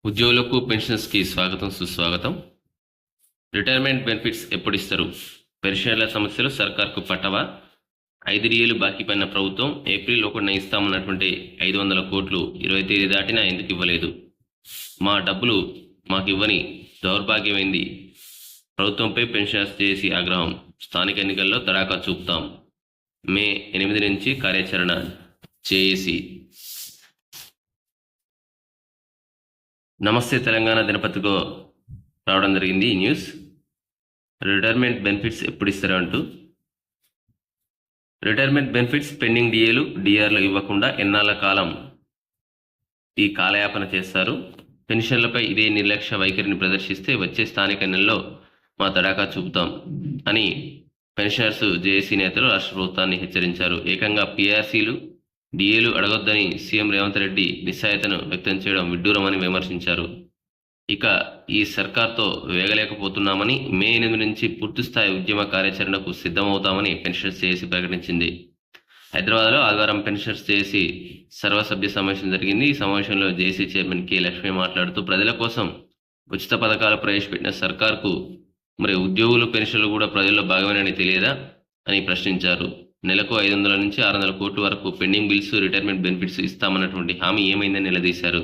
ఉద్యోగులకు పెన్షన్స్కి స్వాగతం సుస్వాగతం. రిటైర్మెంట్ బెనిఫిట్స్ ఎప్పుడిస్తారు? పెన్షన్ల సమస్యలు సర్కార్కు పట్టవా? 5 డిఏలు బాకీ పడిన ప్రభుత్వం ఏప్రిల్ 1న ఇస్తామన్నటువంటి 500 కోట్లు 20 తేదీ దాటినా ఎందుకు ఇవ్వలేదు? మా డబ్బులు మాకివ్వని దౌర్భాగ్యమైంది. ప్రభుత్వంపై పెన్షనర్స్ చేసి ఆగ్రహం. స్థానిక ఎన్నికల్లో తడాకా చూపుతాం. మే 8 నుంచి కార్యాచరణ జేఏసీ. నమస్తే తెలంగాణ దినపత్రికలో రావడం జరిగింది ఈ న్యూస్. రిటైర్మెంట్ బెనిఫిట్స్ ఎప్పుడు ఇస్తారు అంటూ. రిటైర్మెంట్ బెనిఫిట్స్ పెండింగ్ డిఏలు డిఆర్లు ఇవ్వకుండా ఎన్నాళ్ళ కాలం ఈ కాలయాపన చేస్తారు? పెన్షన్లపై ఇదే నిర్లక్ష్య వైఖరిని ప్రదర్శిస్తే వచ్చే స్థానిక ఎన్నికల్లో మా తడాకా చూపుతాం అని పెన్షనర్స్ జేఏసీ నేతలు రాష్ట్ర ప్రభుత్వాన్ని హెచ్చరించారు. ఏకంగా పీఆర్సీలు డిఏలు అడగొద్దని సీఎం రేవంత్ రెడ్డి నిస్సాయతను వ్యక్తం చేయడం విడ్డూరమని విమర్శించారు. ఇక ఈ సర్కార్తో వేగలేకపోతున్నామని, మే 8 నుంచి పూర్తిస్థాయి ఉద్యమ కార్యాచరణకు సిద్ధమవుతామని పెన్షనర్స్ జేఏసీ ప్రకటించింది. హైదరాబాద్లో ఆదివారం పెన్షనర్స్ జేఏసీ సర్వసభ్య సమావేశం జరిగింది. ఈ సమావేశంలో జేఏసీ చైర్మన్ కె లక్ష్మి మాట్లాడుతూ ప్రజల కోసం ఉచిత పథకాలు ప్రవేశపెట్టిన సర్కార్కు మరి ఉద్యోగులు పెన్షన్లు కూడా ప్రజల్లో భాగమేనని తెలియదా అని ప్రశ్నించారు. నెలకు 500 నుంచి 600 కోట్ల వరకు పెండింగ్ బిల్స్, రిటైర్మెంట్ బెనిఫిట్స్ ఇస్తామన్నటువంటి హామీ ఏమైందని నిలదీశారు.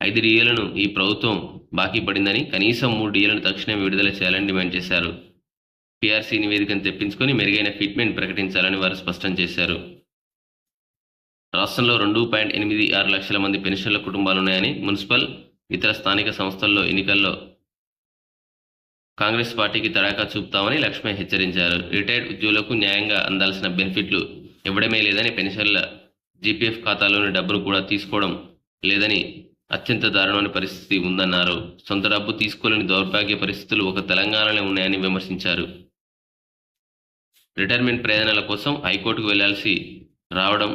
5 డిఏలను ఈ ప్రభుత్వం బాకీ పడిందని, కనీసం 3 డిఏలను తక్షణమే విడుదల చేయాలని డిమాండ్ చేశారు. పీఆర్సీ నివేదికను తెప్పించుకొని మెరుగైన ఫిట్మెంట్ ప్రకటించాలని వారు స్పష్టం చేశారు. రాష్ట్రంలో 2.86 లక్షల మంది పెన్షన్ల కుటుంబాలున్నాయని, మున్సిపల్, ఇతర స్థానిక సంస్థల్లో ఎన్నికల్లో కాంగ్రెస్ పార్టీకి తడాకా చూపుతామని లక్ష్మీ హెచ్చరించారు. రిటైర్డ్ ఉద్యోగులకు న్యాయంగా అందాల్సిన బెనిఫిట్లు ఇవ్వడమే లేదని, పెన్షన్ల జీపీఎఫ్ ఖాతాలోని డబ్బును కూడా తీసుకోవడం లేదని అత్యంత దారుణమైన పరిస్థితి ఉందన్నారు. సొంత డబ్బు తీసుకోలేని దౌర్భాగ్య పరిస్థితులు ఒక తెలంగాణలో ఉన్నాయని విమర్శించారు. రిటైర్మెంట్ ప్రయోజనాల కోసం హైకోర్టుకు వెళ్లాల్సి రావడం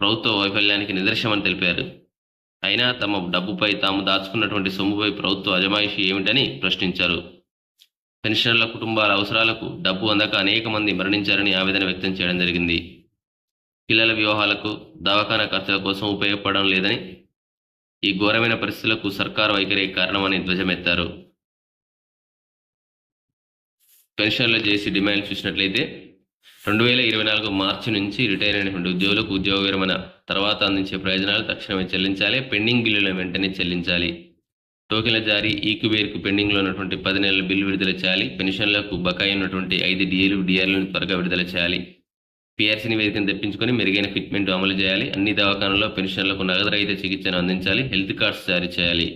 ప్రభుత్వ వైఫల్యానికి నిదర్శనమని తెలిపారు. అయినా తమ డబ్బుపై తాము దాచుకున్నటువంటి సొమ్ముపై ప్రభుత్వ అజమాయిషీ ఏమిటని ప్రశ్నించారు. పెన్షనర్ల కుటుంబాల అవసరాలకు డబ్బు అందక అనేక మంది మరణించారని ఆవేదన వ్యక్తం చేయడం జరిగింది. పిల్లల వివాహాలకు, దవాఖానా ఖర్చుల కోసం ఉపయోగపడడం లేదని, ఈ ఘోరమైన పరిస్థితులకు సర్కారు వైఖరి కారణమని ధ్వజమెత్తారు. పెన్షన్లు చేసి డిమాండ్ చూసినట్లయితే 2024 మార్చి నుంచి రిటైర్ అయినటువంటి ఉద్యోగులకు ఉద్యోగ విరమణ తర్వాత అందించే ప్రయోజనాలు తక్షణమే చెల్లించాలి. పెండింగ్ బిల్లులను వెంటనే చెల్లించాలి. టోకెన్ల జారీ, ఈక్యుబేర్కు పెండింగ్లో ఉన్నటువంటి 10 నెలల బిల్లు విడుదల చేయాలి. పెన్షన్లకు బకాయి ఉన్నటువంటి 5 డిఏలు డిఆర్లను త్వరగా విడుదల చేయాలి. పీఆర్సీ నివేదికను తెప్పించుకొని మెరుగైన ఫిట్మెంట్ అమలు చేయాలి. అన్ని దవాఖానాల్లో పెన్షన్లకు నగదు రహిత చికిత్సను అందించాలి. హెల్త్ కార్డ్స్ జారీ చేయాలి.